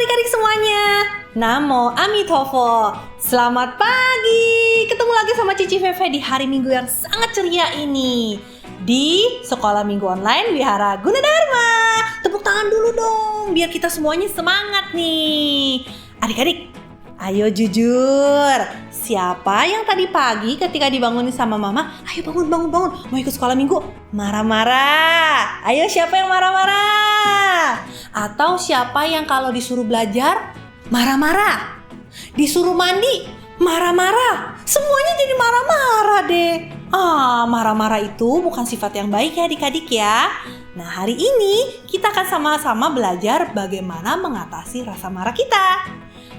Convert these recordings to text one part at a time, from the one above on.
adik-adik semuanya. Namo Amitofo. Selamat pagi. Ketemu lagi sama Cici Feve di hari Minggu yang sangat ceria ini. Di Sekolah Minggu Online Wihara Gunadarma. Tepuk tangan dulu dong, biar kita semuanya semangat nih. Adik-adik, ayo jujur. Siapa yang tadi pagi ketika dibangunin sama mama, ayo bangun, mau ikut sekolah minggu? Marah-marah. Ayo siapa yang marah-marah? Atau siapa yang kalau disuruh belajar, marah-marah? Disuruh mandi, marah-marah? Semuanya jadi marah-marah deh. Marah-marah itu bukan sifat yang baik ya adik-adik ya. Nah, hari ini kita akan sama-sama belajar bagaimana mengatasi rasa marah kita.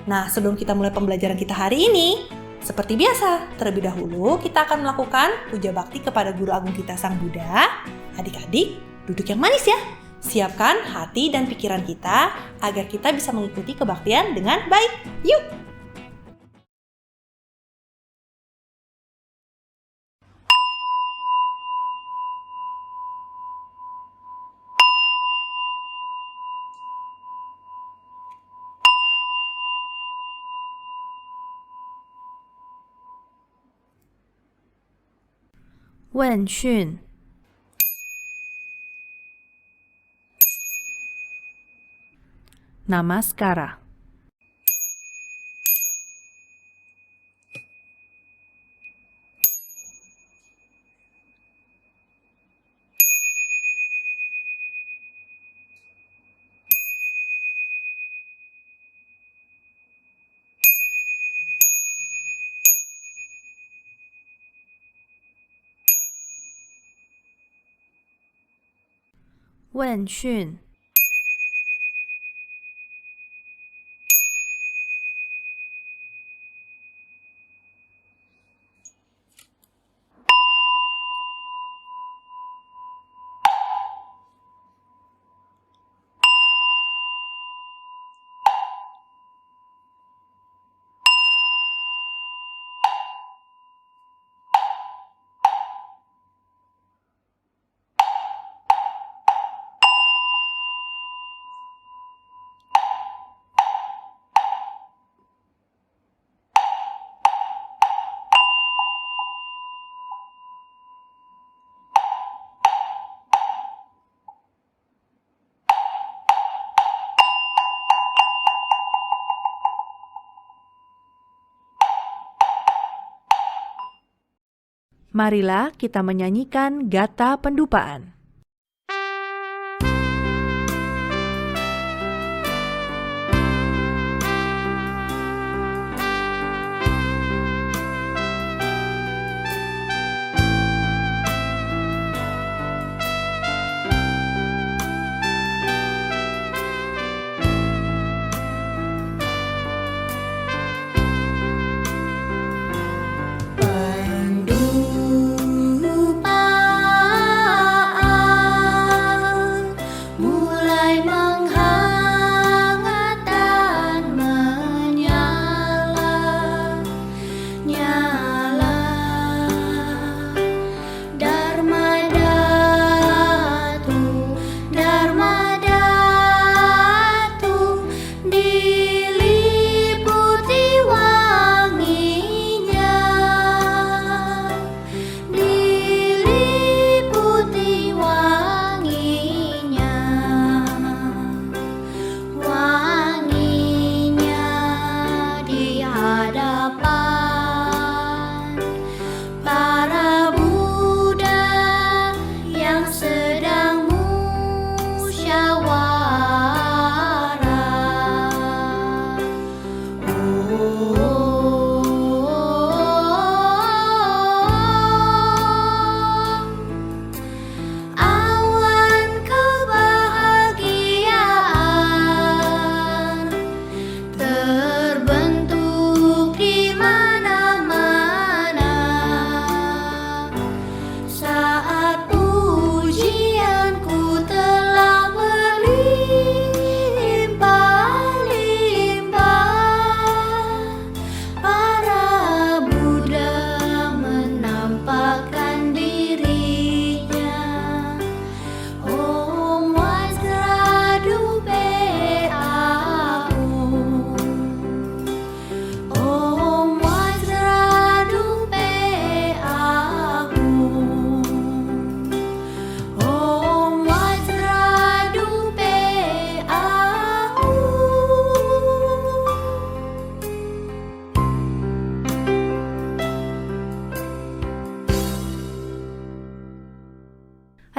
Nah, sebelum kita mulai pembelajaran kita hari ini, seperti biasa, terlebih dahulu kita akan melakukan puja bakti kepada Guru Agung kita Sang Buddha. Adik-adik, duduk yang manis ya. Siapkan hati dan pikiran kita agar kita bisa mengikuti kebaktian dengan baik. Yuk! Wen Xun. Namaskara. Wen Xun. Marilah kita menyanyikan Gata Pendupaan.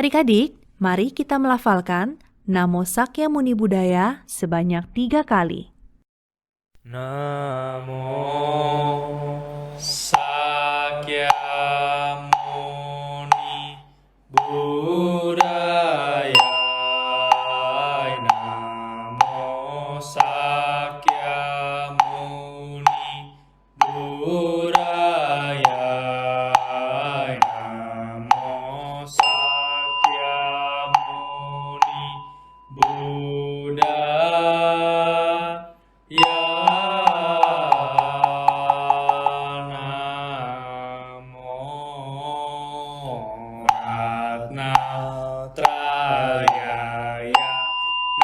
Adik-adik, mari kita melafalkan Namo Sakyamuni Buddhaya sebanyak 3 kali. Namo Sakyamuni Buddhaya. Namo Sakyamuni Buddhaya. Namo Sakyamuni Buddhaya.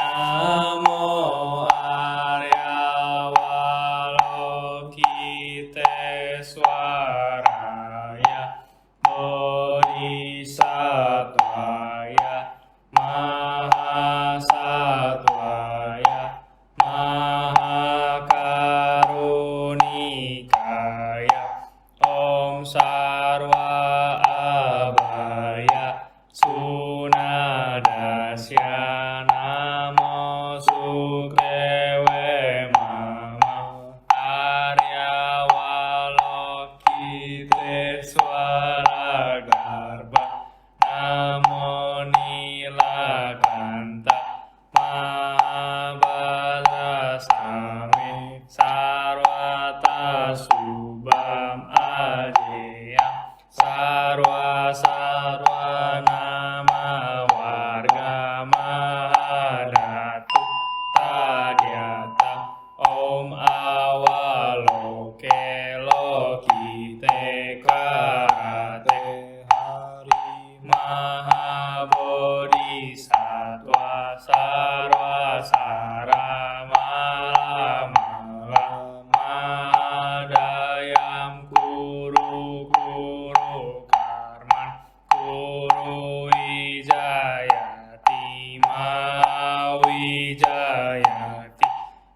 Namo Arya Walokiteswaraya Bodhisattvaya Mahasattvaya Mahakarunikaya Om Sarwa Abhaya Sunadasya Namo Sukewe Mama Arya Walokiteswara Garba Namo Nilakanta Mahabala Sami Sarwata Subham Ajeya Sarwa Sarwa Nama Warga Mahadatu Tadyata Om Awaloke Lokite Karate Hari Mahabodhisattva Sarwa Saramala Mahadayam Kuru Kuru Karman Kuru Wijayati Mawijayati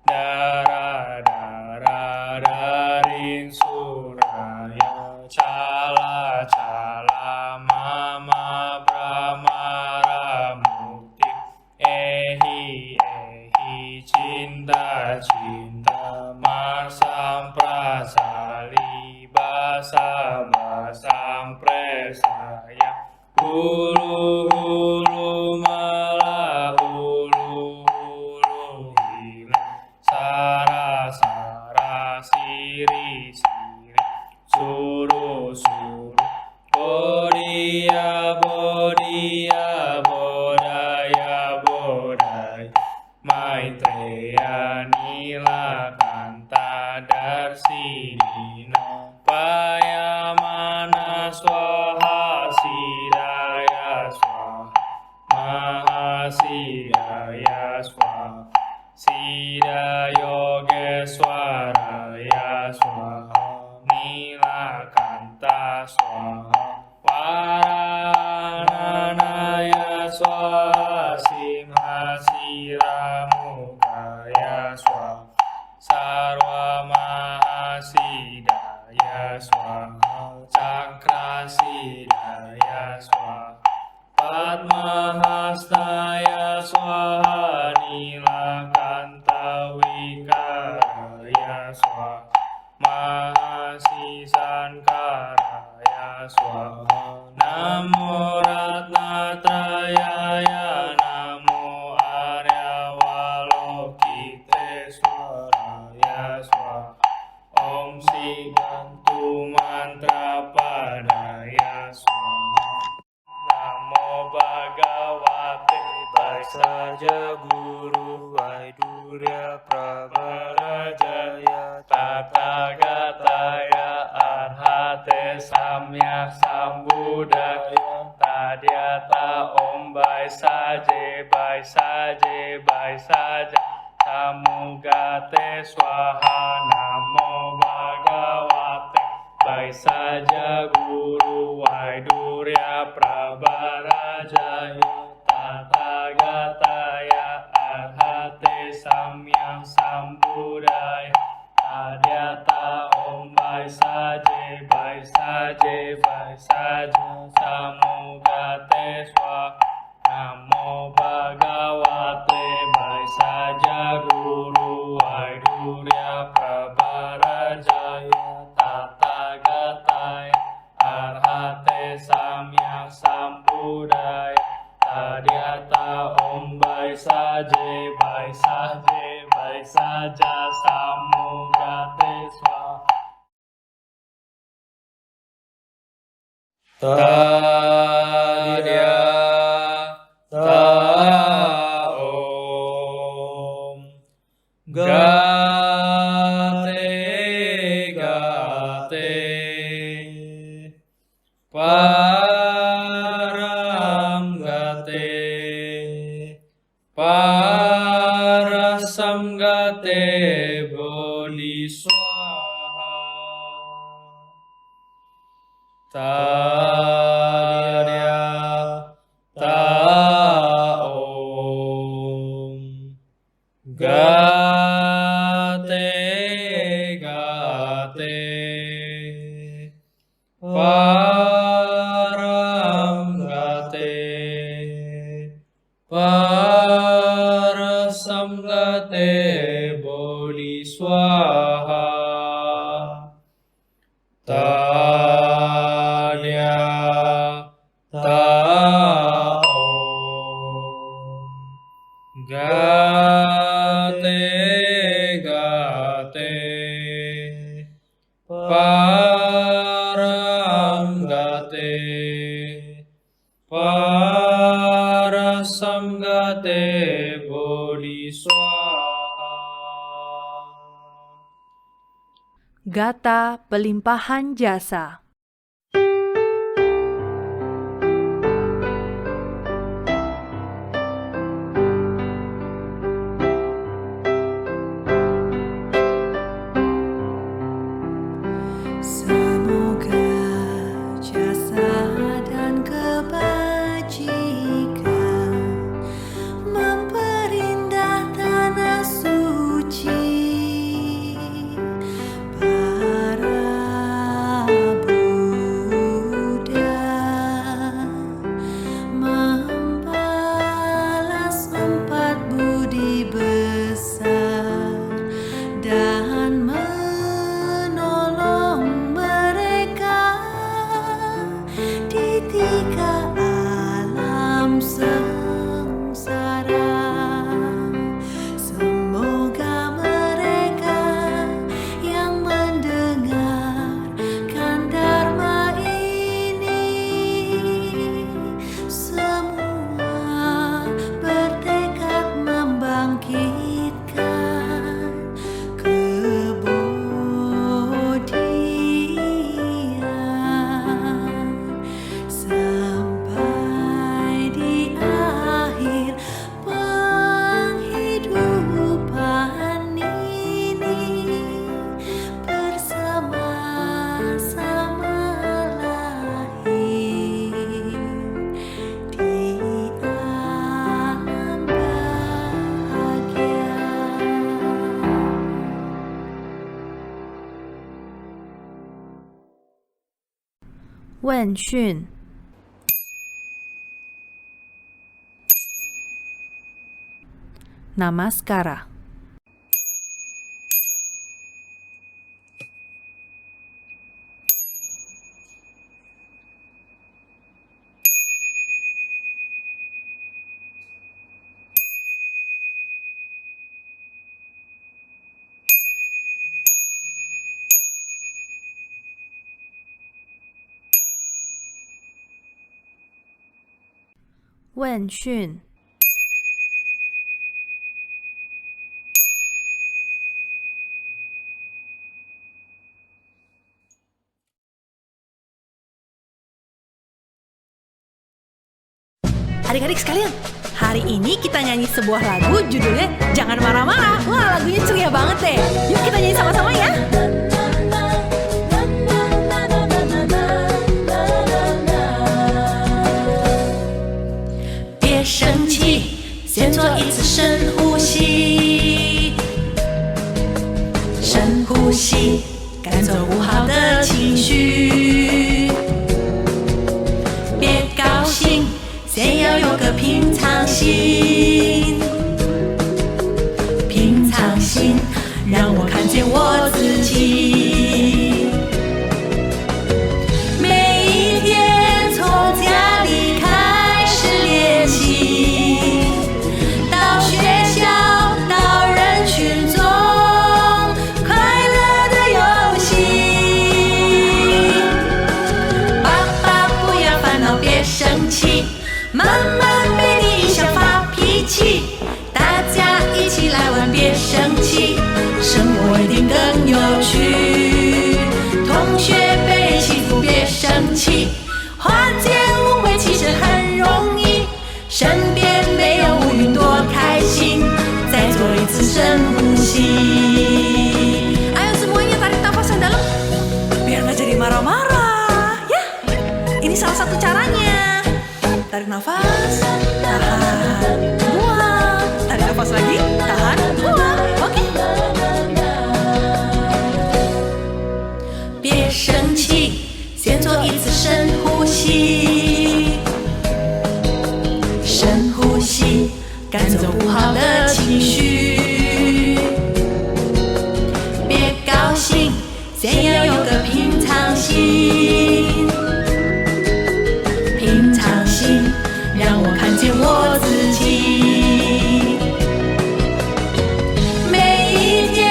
Dara Dara Darin Suraya Cala Cala Mama Brahmara Mukti Ehi Ehi Cinta Cinta Masam Prasali Basa Basam Presaya Hulu Hulu Mala Hulu Hulu Hila Sara Sara Siri Siri Suru Suru Bodhiya Bodhiya Bodhaya Bodhaya Maitreya Nilakanta Darsidina Payamana Swaha Sidaya Swaha Mahasidaya Swaha Sida Yogeswaraya Swaha Nilakanta Swaha Varananaya Swaha Simhasira Mukaya Swaha Sarva Mahasidaya Swaha Cakrasidaya Swaha Padmahastaya Swaha Nilakanta Wikaraya Swaha Mahasisankaraya Swaha Namo Ratnatrayaya Namo Arya Walokiteswaraya Swaha Om Sigantu Mantra Padaya Swaha Namo Bhagavate Vaisarja Guru Vaidurya Pravarajaya Tathāgataya Arhate Samyak Sambuddhaya Tadyata Om Vaisaje Vaisaje Vaisaja Samugate Swaha Namo Bhagavate Vaisaja Guru Vaidurya Pravarajaya Tathāgataya Arhate Samyak Sambuddhaya Tadyata Om Vaisaje Vaisaje Vaisaja Samugate Swaha Namo Bhagavate baik saja Guru Vaidurya Prabarajaya Tathagatai Arhate Samyak Sambuddhaya Tadiata Om baik saja Samugate Swaha Tadya Om Gate Gate Param Gate Parasam Gate Bodhi Swaha Tadya Om Gate Gate Param Gate Parasam Gate Bodhi Swaha Tadya Om Gate Gate Param Gate Parasam Gate Bodhi Swaha. Gata pelimpahan jasa. Semoga jasa dan kebajikan memperindah tanah suci para Buddha, membalas empat budi besar dan menolong mereka di tiga alam sengsara. Semoga mereka yang mendengarkan dharma ini semua bertekad membangkitkan kebodian sampai di akhir penghidupan ini bersama-sama lahir di alam bahagia. Wen Xun. Namaskara. Wen Xun. Adik-adik sekalian, hari ini kita nyanyi sebuah lagu judulnya Jangan Marah-Marah. Wah, lagunya ceria banget deh. Yuk kita nyanyi sama-sama ya. 别生气，先做一次深呼吸，深呼吸，赶走不好的情绪。别高兴，先要有个平被欺负别生气，化解误会其实很容易，身边没有乌云多开心，再做一次深呼吸。Ayo semuanya tarik nafas yang dalam, biar nggak jadi marah-marah. Ya, ini salah satu caranya. Tarik nafas, tahan, buang. Tarik nafas lagi, tahan, buang. Oke? 别生气，先做一次深呼吸。深呼吸，赶走不好的情绪。别高兴，先要有个平常心。平常心，让我看见我自己。每一天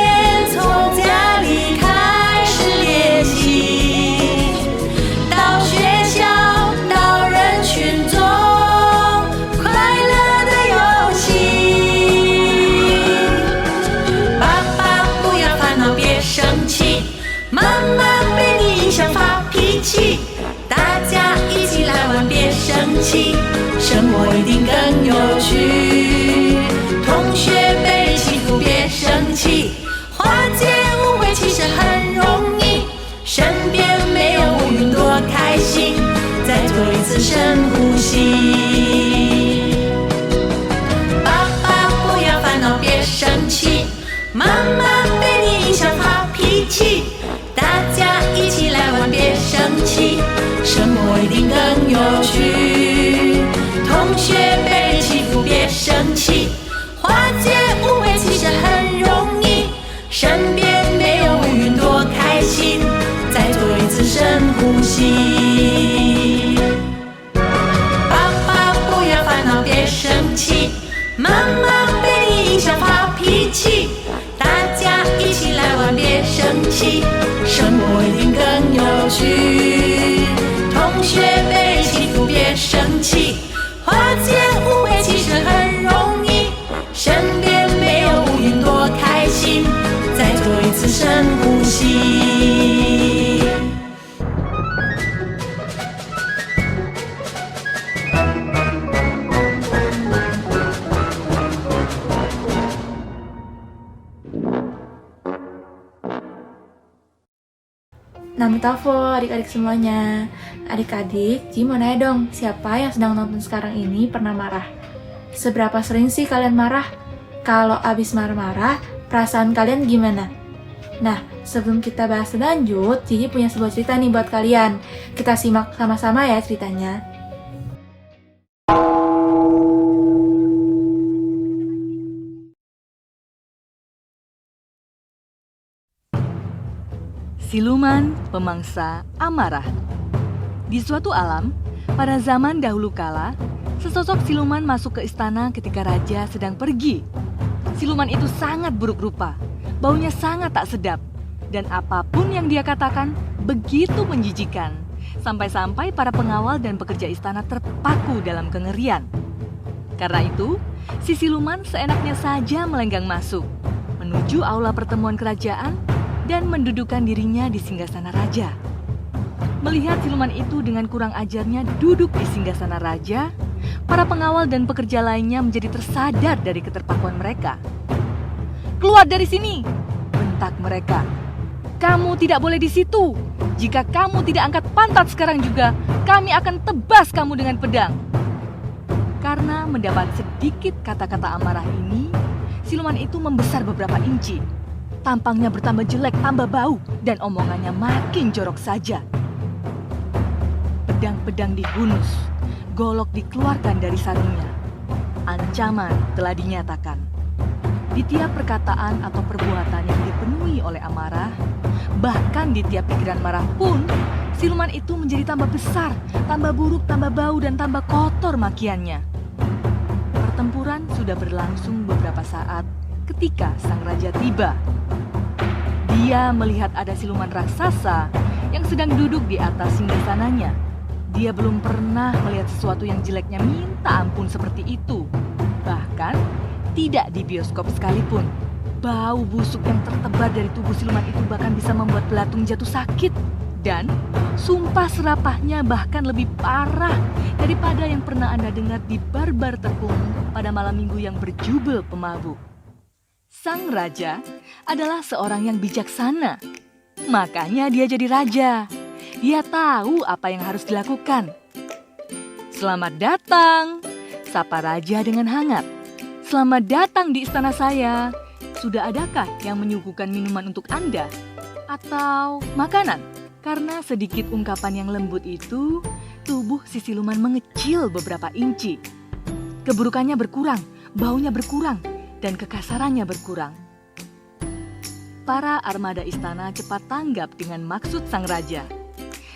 从家里开始练习，到学校，到人群中，快乐的游戏。爸爸不要烦恼，别生气，妈妈被你影响发脾气。大家一起来玩，别生气，生活一定更有趣。同学被欺负，别生气，化解误会其实很容易，身边没有乌云多开心，再做一次深呼吸。爸爸不要烦恼，别生气，妈妈被你影响发脾气，大家一起来玩，别生气，生活一定更有趣。同学被欺负，别生气，化解误会其实很容易，身边没有乌云多开心，再做一次深呼吸。爸爸不要烦恼，别生气，妈妈被你影响发脾气，大家一起来玩，别生气，生活一定更有趣。同学被欺负，别生气，化解误会其实很容易，身边没有乌云多开心，再做一次深呼吸。Namitafo adik-adik semuanya. Adik-adik, Ji mau nanya dong, siapa yang sedang nonton sekarang ini pernah marah? Seberapa sering sih kalian marah? Kalau abis marah-marah, perasaan kalian gimana? Nah, sebelum kita bahas lanjut, Cici punya sebuah cerita nih buat kalian. Kita simak sama-sama ya ceritanya. Siluman pemangsa amarah. Di suatu alam, pada zaman dahulu kala, sesosok siluman masuk ke istana ketika raja sedang pergi. Siluman itu sangat buruk rupa, baunya sangat tak sedap, dan apapun yang dia katakan begitu menjijikan, sampai-sampai para pengawal dan pekerja istana terpaku dalam kengerian. Karena itu, si siluman seenaknya saja melenggang masuk, menuju aula pertemuan kerajaan, dan mendudukkan dirinya di singgasana raja. Melihat siluman itu dengan kurang ajarnya duduk di singgasana raja, para pengawal dan pekerja lainnya menjadi tersadar dari keterpakuan mereka. "Keluar dari sini!" bentak mereka. "Kamu tidak boleh di situ. Jika kamu tidak angkat pantat sekarang juga, kami akan tebas kamu dengan pedang." Karena mendapat sedikit kata-kata amarah ini, siluman itu membesar beberapa inci. Tampangnya bertambah jelek, tambah bau, dan omongannya makin jorok saja. Pedang-pedang dihunus, golok dikeluarkan dari sarungnya. Ancaman telah dinyatakan. Di tiap perkataan atau perbuatan yang dipenuhi oleh amarah, bahkan di tiap pikiran marah pun, siluman itu menjadi tambah besar, tambah buruk, tambah bau, dan tambah kotor makiannya. Pertempuran sudah berlangsung beberapa saat ketika sang raja tiba. Dia melihat ada siluman raksasa yang sedang duduk di atas singgasananya. Dia belum pernah melihat sesuatu yang jeleknya minta ampun seperti itu. Bahkan tidak di bioskop sekalipun. Bau busuk yang tertebar dari tubuh siluman itu bahkan bisa membuat belatung jatuh sakit. Dan sumpah serapahnya bahkan lebih parah daripada yang pernah Anda dengar di bar-bar tepung pada malam minggu yang berjubel pemabuk. Sang raja adalah seorang yang bijaksana. Makanya dia jadi raja. Dia tahu apa yang harus dilakukan. Selamat datang, sapa raja dengan hangat. Selamat datang di istana saya. Sudah adakah yang menyuguhkan minuman untuk Anda? Atau makanan? Karena sedikit ungkapan yang lembut itu, tubuh si siluman mengecil beberapa inci. Keburukannya berkurang, baunya berkurang, dan kekasarannya berkurang. Para armada istana cepat tanggap dengan maksud sang raja.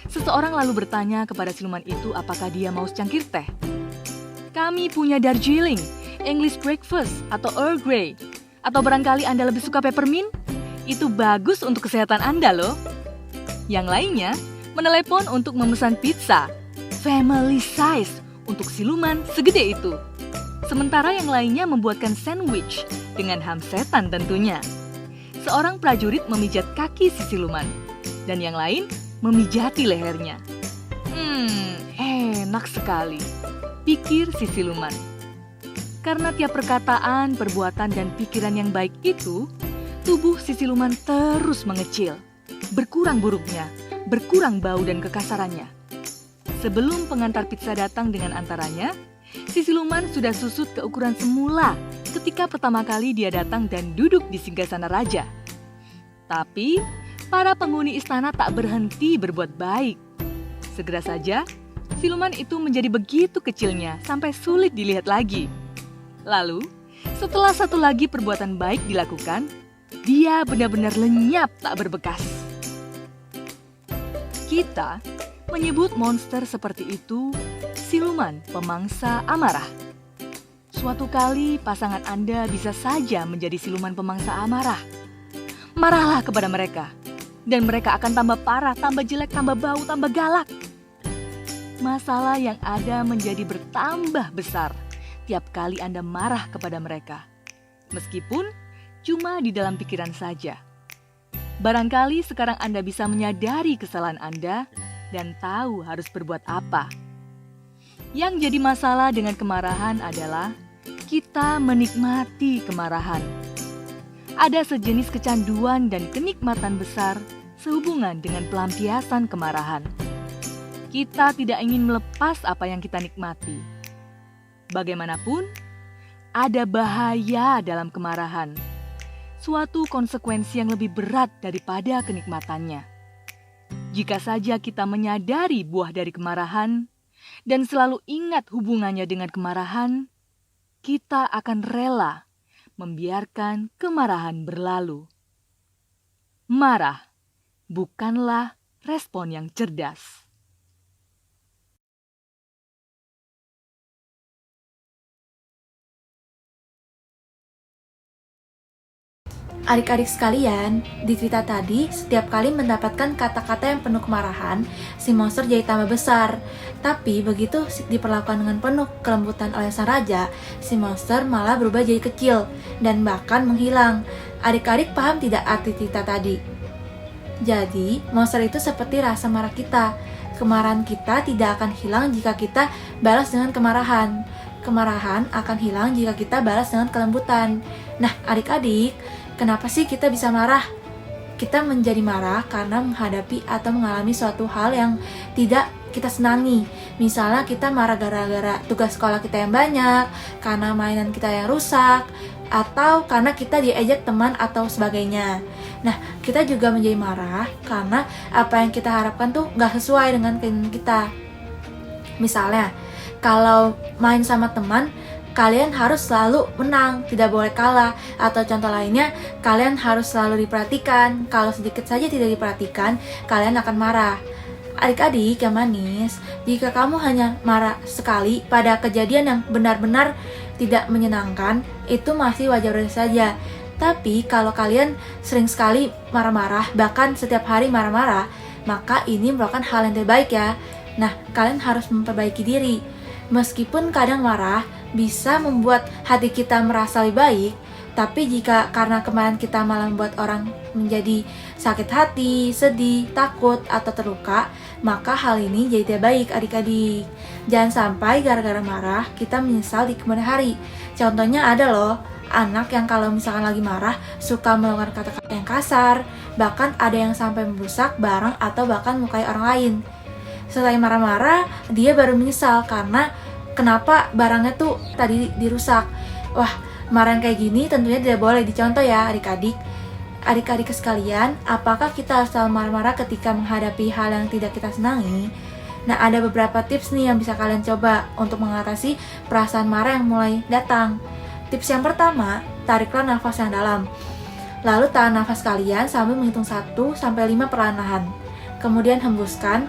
Seseorang lalu bertanya kepada siluman itu apakah dia mau secangkir teh. Kami punya Darjeeling, English breakfast, atau Earl Grey. Atau barangkali Anda lebih suka peppermint? Itu bagus untuk kesehatan Anda loh. Yang lainnya menelepon untuk memesan pizza, family size, untuk siluman segede itu. Sementara yang lainnya membuatkan sandwich dengan ham setan tentunya. Seorang prajurit memijat kaki si siluman, dan yang lain memijati lehernya. Enak sekali, pikir si siluman. Karena tiap perkataan, perbuatan, dan pikiran yang baik itu, tubuh si siluman terus mengecil. Berkurang buruknya, berkurang bau dan kekasarannya. Sebelum pengantar pizza datang dengan antaranya, si siluman sudah susut ke ukuran semula ketika pertama kali dia datang dan duduk di singgasana raja. Tapi, para penghuni istana tak berhenti berbuat baik. Segera saja, siluman itu menjadi begitu kecilnya sampai sulit dilihat lagi. Lalu, setelah satu lagi perbuatan baik dilakukan, dia benar-benar lenyap tak berbekas. Kita menyebut monster seperti itu siluman pemangsa amarah. Suatu kali pasangan Anda bisa saja menjadi siluman pemangsa amarah. Marahlah kepada mereka, dan mereka akan tambah parah, tambah jelek, tambah bau, tambah galak. Masalah yang ada menjadi bertambah besar tiap kali Anda marah kepada mereka. Meskipun cuma di dalam pikiran saja. Barangkali sekarang Anda bisa menyadari kesalahan Anda dan tahu harus berbuat apa. Yang jadi masalah dengan kemarahan adalah kita menikmati kemarahan. Ada sejenis kecanduan dan kenikmatan besar sehubungan dengan pelampiasan kemarahan. Kita tidak ingin melepas apa yang kita nikmati. Bagaimanapun, ada bahaya dalam kemarahan. Suatu konsekuensi yang lebih berat daripada kenikmatannya. Jika saja kita menyadari buah dari kemarahan dan selalu ingat hubungannya dengan kemarahan, kita akan rela membiarkan kemarahan berlalu. Marah bukanlah respon yang cerdas. Adik-adik sekalian, di cerita tadi, setiap kali mendapatkan kata-kata yang penuh kemarahan, si monster jadi tambah besar. Tapi begitu diperlakukan dengan penuh kelembutan oleh sang raja, si monster malah berubah jadi kecil dan bahkan menghilang. Adik-adik paham tidak arti cerita tadi? Jadi, monster itu seperti rasa marah kita. Kemarahan kita tidak akan hilang jika kita balas dengan kemarahan. Kemarahan akan hilang jika kita balas dengan kelembutan. Nah, adik-adik, kenapa sih kita bisa marah? Kita menjadi marah karena menghadapi atau mengalami suatu hal yang tidak kita senangi. Misalnya kita marah gara-gara tugas sekolah kita yang banyak, karena mainan kita yang rusak, atau karena kita diejek teman atau sebagainya. Nah, kita juga menjadi marah karena apa yang kita harapkan tuh gak sesuai dengan keinginan kita. Misalnya, kalau main sama teman, kalian harus selalu menang, tidak boleh kalah. Atau contoh lainnya, kalian harus selalu diperhatikan. Kalau sedikit saja tidak diperhatikan, kalian akan marah. Adik-adik yang manis, jika kamu hanya marah sekali pada kejadian yang benar-benar tidak menyenangkan, itu masih wajar saja. Tapi kalau kalian sering sekali marah-marah, bahkan setiap hari marah-marah, maka ini merupakan hal yang terbaik ya. Nah, kalian harus memperbaiki diri. Meskipun kadang marah bisa membuat hati kita merasa lebih baik, Tapi jika karena kemarahan kita malah membuat orang menjadi sakit hati, sedih, takut, atau terluka, maka hal ini jadi tidak baik adik-adik. Jangan sampai gara-gara marah kita menyesal di kemudian hari. Contohnya ada loh, anak yang kalau misalkan lagi marah suka melakukan kata-kata yang kasar, bahkan ada yang sampai merusak barang atau bahkan melukai orang lain. Setelah marah-marah, dia baru menyesal karena kenapa barangnya tuh tadi dirusak. Wah, marah kayak gini tentunya tidak boleh dicontoh ya adik-adik. Adik-adik sekalian, apakah kita harus selalu marah-marah ketika menghadapi hal yang tidak kita senangi? Nah, ada beberapa tips nih yang bisa kalian coba untuk mengatasi perasaan marah yang mulai datang. Tips yang pertama, tariklah nafas yang dalam. Lalu tahan nafas kalian sambil menghitung 1-5 perlahan-lahan. Kemudian hembuskan.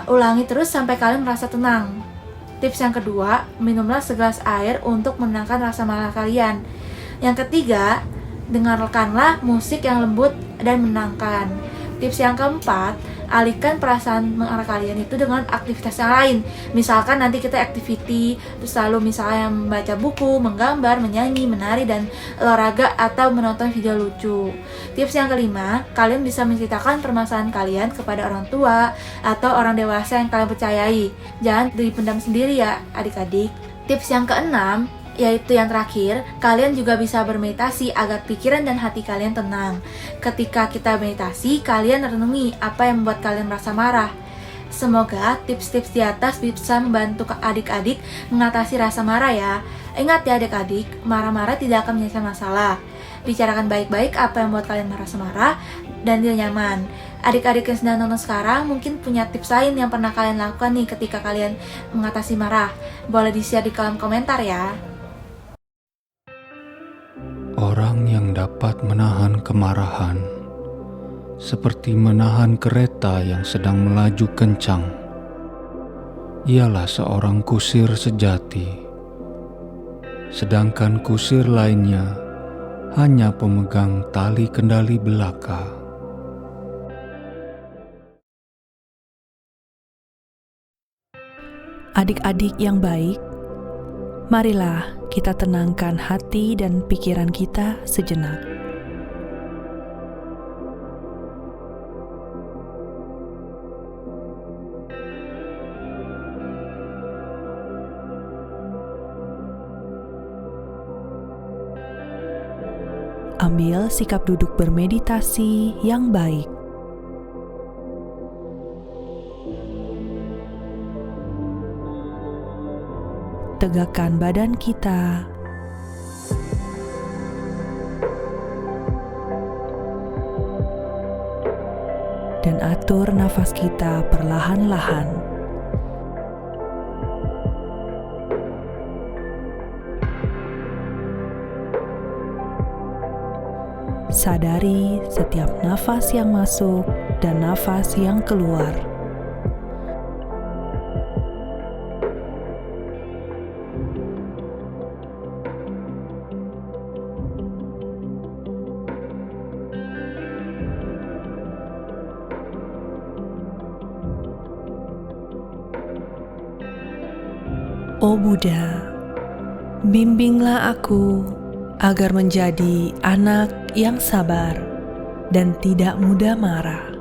Ulangi terus sampai kalian merasa tenang. Tips yang kedua, minumlah segelas air untuk menenangkan rasa marah kalian. Yang ketiga, dengarkanlah musik yang lembut dan menenangkan. Tips yang keempat, alihkan perasaan marah kalian itu dengan aktivitas yang lain. Misalkan nanti kita activity, terus lalu misalnya membaca buku, menggambar, menyanyi, menari, dan olahraga atau menonton video lucu. Tips yang kelima, kalian bisa menceritakan permasalahan kalian kepada orang tua atau orang dewasa yang kalian percayai. Jangan dipendam sendiri ya adik-adik. Tips yang keenam, yaitu yang terakhir, kalian juga bisa bermeditasi agar pikiran dan hati kalian tenang. Ketika kita meditasi, kalian renungi apa yang membuat kalian merasa marah. Semoga tips-tips di atas bisa membantu adik-adik mengatasi rasa marah ya. Ingat ya adik-adik, marah-marah tidak akan menyelesaikan masalah. Bicarakan baik-baik apa yang membuat kalian merasa marah dan tidak nyaman. Adik-adik yang sedang nonton sekarang mungkin punya tips lain yang pernah kalian lakukan nih ketika kalian mengatasi marah. Boleh di-share di kolom komentar ya. Orang yang dapat menahan kemarahan, seperti menahan kereta yang sedang melaju kencang, ialah seorang kusir sejati. Sedangkan kusir lainnya hanya pemegang tali kendali belaka. Adik-adik yang baik, marilah kita tenangkan hati dan pikiran kita sejenak. Ambil sikap duduk bermeditasi yang baik. Tegakkan badan kita. Dan atur nafas kita perlahan-lahan. Sadari setiap nafas yang masuk dan nafas yang keluar. Oh Buddha, bimbinglah aku agar menjadi anak yang sabar dan tidak mudah marah.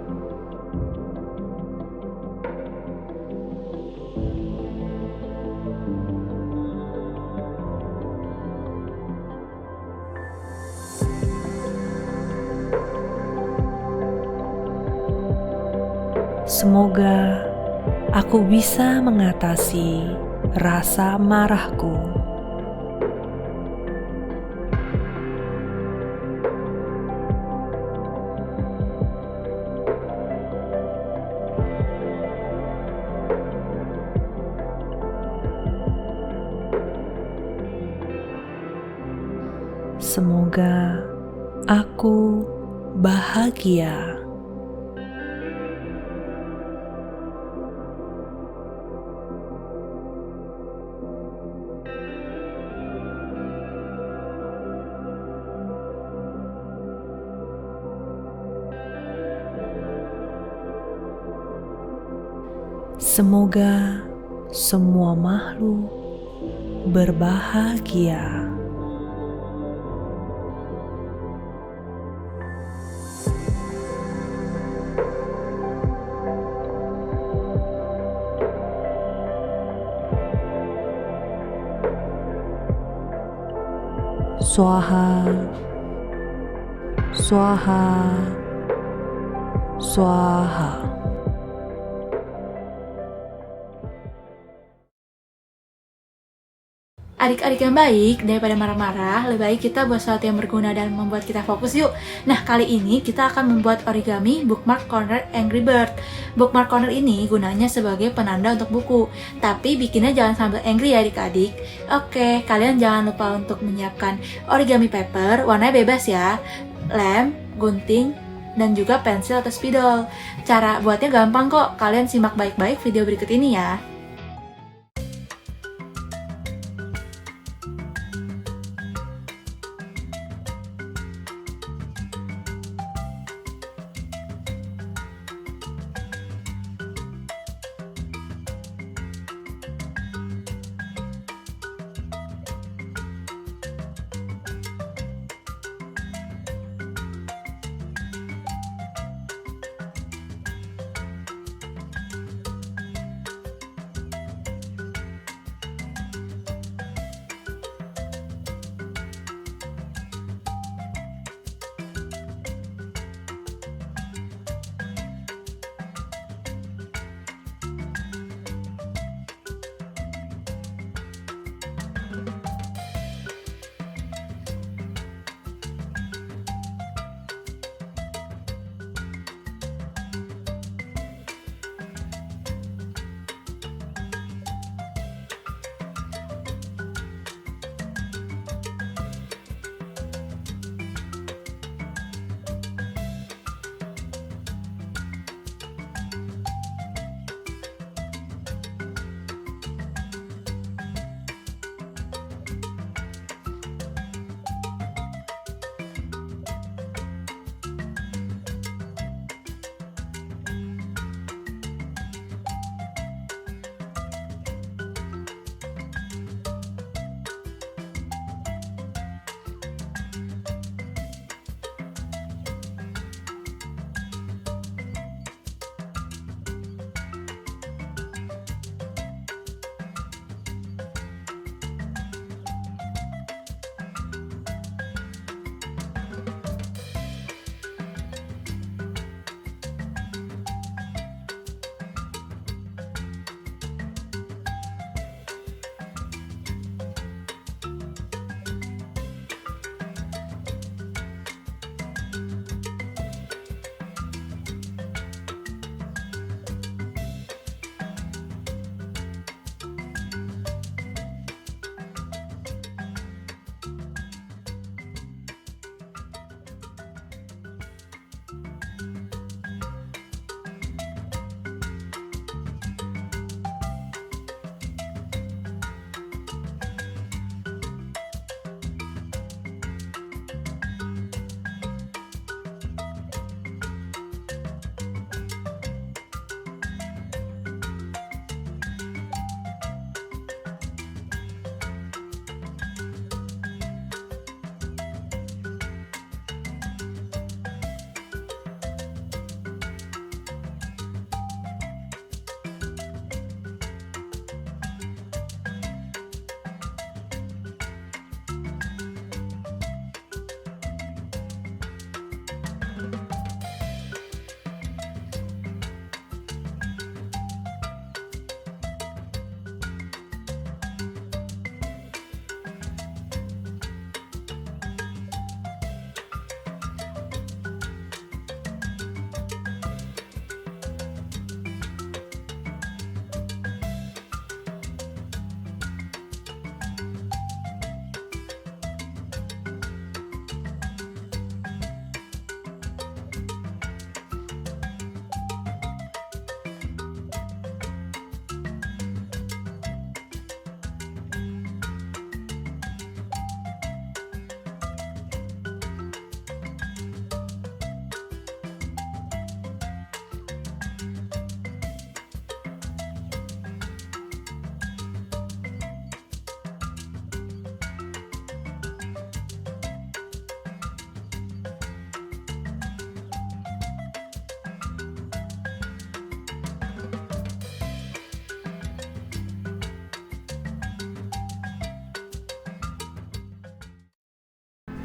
Semoga aku bisa mengatasi rasa marahku. Semoga aku bahagia. Semoga semua makhluk berbahagia. Swaha, Swaha, Swaha. Adik-adik yang baik, daripada marah-marah, lebih baik kita buat sesuatu yang berguna dan membuat kita fokus yuk. Nah, kali ini kita akan membuat origami bookmark corner Angry Bird. Bookmark corner ini gunanya sebagai penanda untuk buku, tapi bikinnya jangan sambil angry ya adik-adik. Oke, kalian jangan lupa untuk menyiapkan origami paper, warnanya bebas ya, lem, gunting, dan juga pensil atau spidol. Cara buatnya gampang kok, kalian simak baik-baik video berikut ini ya.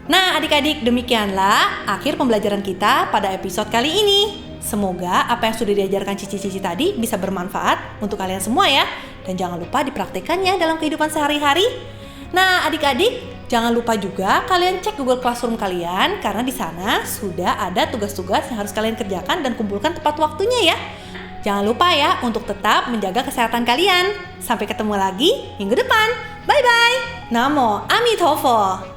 Nah adik-adik, demikianlah akhir pembelajaran kita pada episode kali ini. Semoga apa yang sudah diajarkan Cici-Cici tadi bisa bermanfaat untuk kalian semua ya. Dan jangan lupa dipraktekannya dalam kehidupan sehari-hari. Nah adik-adik, jangan lupa juga kalian cek Google Classroom kalian, karena di sana sudah ada tugas-tugas yang harus kalian kerjakan dan kumpulkan tepat waktunya ya. Jangan lupa ya untuk tetap menjaga kesehatan kalian. Sampai ketemu lagi minggu depan. Bye-bye. Namo Amitofo.